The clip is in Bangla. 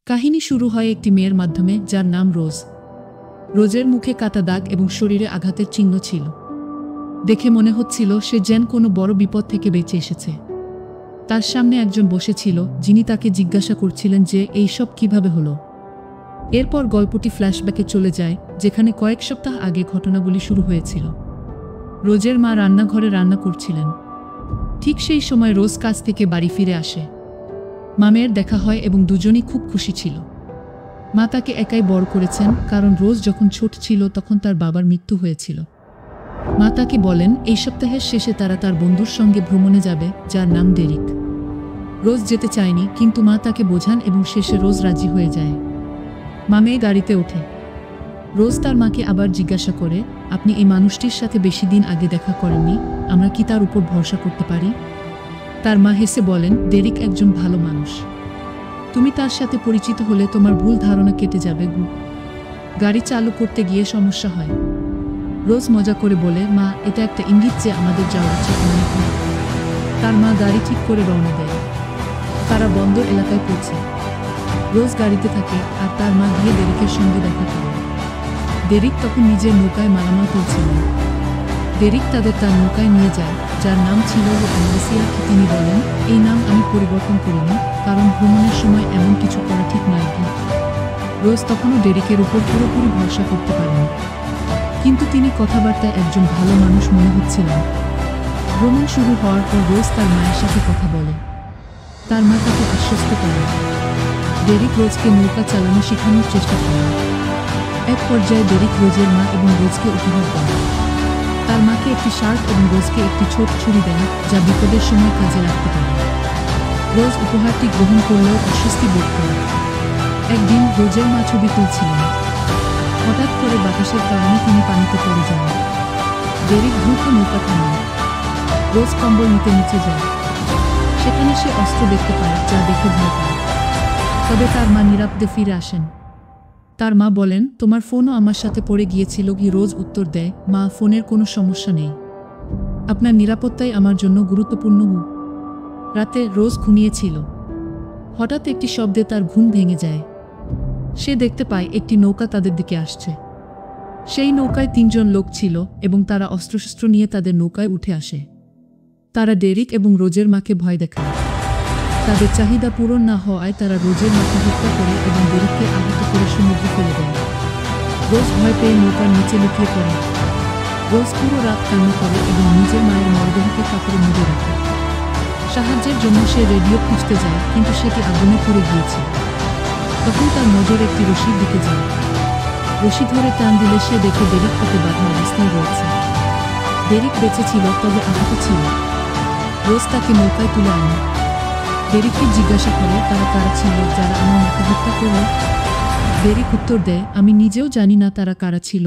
কাহিনী শুরু হয় একটি মেয়ের মাধ্যমে যার নাম রোজ। রোজের মুখে কাটা দাগ এবং শরীরে আঘাতের চিহ্ন ছিল। দেখে মনে হচ্ছিল সে যেন কোনো বড় বিপদ থেকে বেঁচে এসেছে। তার সামনে একজন বসেছিল যিনি তাকে জিজ্ঞাসা করছিলেন যে এইসব কিভাবে হলো। এরপর গল্পটি ফ্ল্যাশব্যাকে চলে যায়, যেখানে কয়েক সপ্তাহ আগে ঘটনাগুলি শুরু হয়েছিল। রোজের মা রান্নাঘরে রান্না করছিলেন। ঠিক সেই সময় রোজ কাজ থেকে বাড়ি ফিরে আসে। মামের দেখা হয় এবং দুজনই খুব খুশি ছিল। মা তাকে একাই বড় করেছেন, কারণ রোজ যখন ছোট ছিল তখন তার বাবার মৃত্যু হয়েছিল। মা তাকে বলেন এই সপ্তাহের শেষে তারা তার বন্ধুর সঙ্গে ভ্রমণে যাবে, যার নাম ডেরিক। রোজ যেতে চায়নি, কিন্তু মা তাকে বোঝান এবং শেষে রোজ রাজি হয়ে যায়। মামে গাড়িতে ওঠে। রোজ তার মাকে আবার জিজ্ঞাসা করে, আপনি এই মানুষটির সাথে বেশি দিন আগে দেখা করেননি, আমরা কি তার উপর ভরসা করতে পারি? তার মা হেসে বলেন, ডেরিক একজন ভালো মানুষ। তুমি তার সাথে পরিচিত হলে তোমার ভুল ধারণা কেটে যাবে। গাড়ি চালু করতে গিয়ে সমস্যা হয়। রোজ মজা করে বলে, মা, এটা একটা ইঙ্গিত যে আমাদের যাওয়া উচিত নয়। তার মা গাড়ি ঠিক করে রওনা দেয়। তারা বন্দর এলাকায় পৌঁছে। রোজ গাড়িতে থাকে আর তার মা গিয়ে ডেরিকের সঙ্গে দেখা করে। ডেরিক তখন নিজের নৌকায় মালামাল তুলছিলেন। ডেরিক তাদের তার নৌকায় নিয়ে যায়, যার নাম ছিল অ্যান্ড্রেসিয়া। তিনি বলেন, এই নাম আমি পরিবর্তন করিনি, কারণ ভ্রমণের সময় এমন কিছু করা ঠিক নয়। রোজ তখনও ডেরিকের উপর পুরোপুরি ভরসা করতে পারেন, কিন্তু তিনি কথাবার্তায় একজন ভালো মানুষ মনে হচ্ছিলেন। ভ্রমণ শুরু হওয়ার পর রোজ তার মায়ের সাথে কথা বলে। তার মা তাকে আশ্বস্ত করে। ডেরিক রোজকে নৌকা চালানো শেখানোর চেষ্টা করে। এক পর্যায়ে ডেরিক রোজের মা এবং রোজকে উপহার দেন। তার মাকে একটি শার্ট এবং রোজকে একটি ছোট ছুরি দেন, যা বিপদের সময় কাজে লাগতে পারে। রোজ উপহারটি গ্রহণ করলেও অস্বস্তি বোধ করে। একদিন রোজের মা ছবি তুলছিলেন। হঠাৎ করে বাতাসের কারণে তিনি পানিতে পড়ে যান। ডেরিক দ্রুত নৌকা থামায়। রোজ কম্বল নিতে নিচে যায়। সেখানে সে অস্ত্র দেখতে পায়, যা দেখে ভয় পায়। তবে তার মা নিরাপদে ফিরে আসেন। তার মা বলেন, তোমার ফোনও আমার সাথে পড়ে গিয়েছিল। রোজ উত্তর দেয়, মা, ফোনের কোনো সমস্যা নেই। আপনার নিরাপত্তাই আমার জন্য গুরুত্বপূর্ণ। রাতে রোজ ঘুমিয়েছিল। হঠাৎ একটি শব্দে তার ঘুম ভেঙে যায়। সে দেখতে পায় একটি নৌকা তাদের দিকে আসছে। সেই নৌকায় 3 জন লোক ছিল এবং তারা অস্ত্রশস্ত্র নিয়ে তাদের নৌকায় উঠে আসে। তারা ডেরিক এবং রোজের মাকে ভয় দেখায়। তাদের চাহিদা পূরণ না হওয়ায় তারা রোজের মাকে হত্যা করে এবং ডেরিককে আহত করে সমুদ্রে ফেলে দেয়। রোজ ভয় পেয়ে নৌকার নিচে লুকিয়ে পড়ে। রোজ পুরো রাত কান্না করে এবং নিজের মায়ের মরদেহকে কাপড়ে মুড়ে রাখে। সাহায্যের জন্য সে রেডিও খুঁজতে যায়, কিন্তু সেটি আগুনে পুড়ে গিয়েছে। তখন তার নজর একটি রশির দিকে যায়। রশি ধরে টান দিলে সে দেখে ডেরিক তাকে বাঁধা অবস্থায় রয়েছে। ডেরিক বেঁচে ছিল, তবে আহত ছিল। রোজ তাকে নৌকায় তুলে আনে। ডেরিককে জিজ্ঞাসা করে, তারা কারা ছিল যারা আমার মাকে হত্যা করল? ডেরিক উত্তর দেয়, আমি নিজেও জানি না তারা কারা ছিল।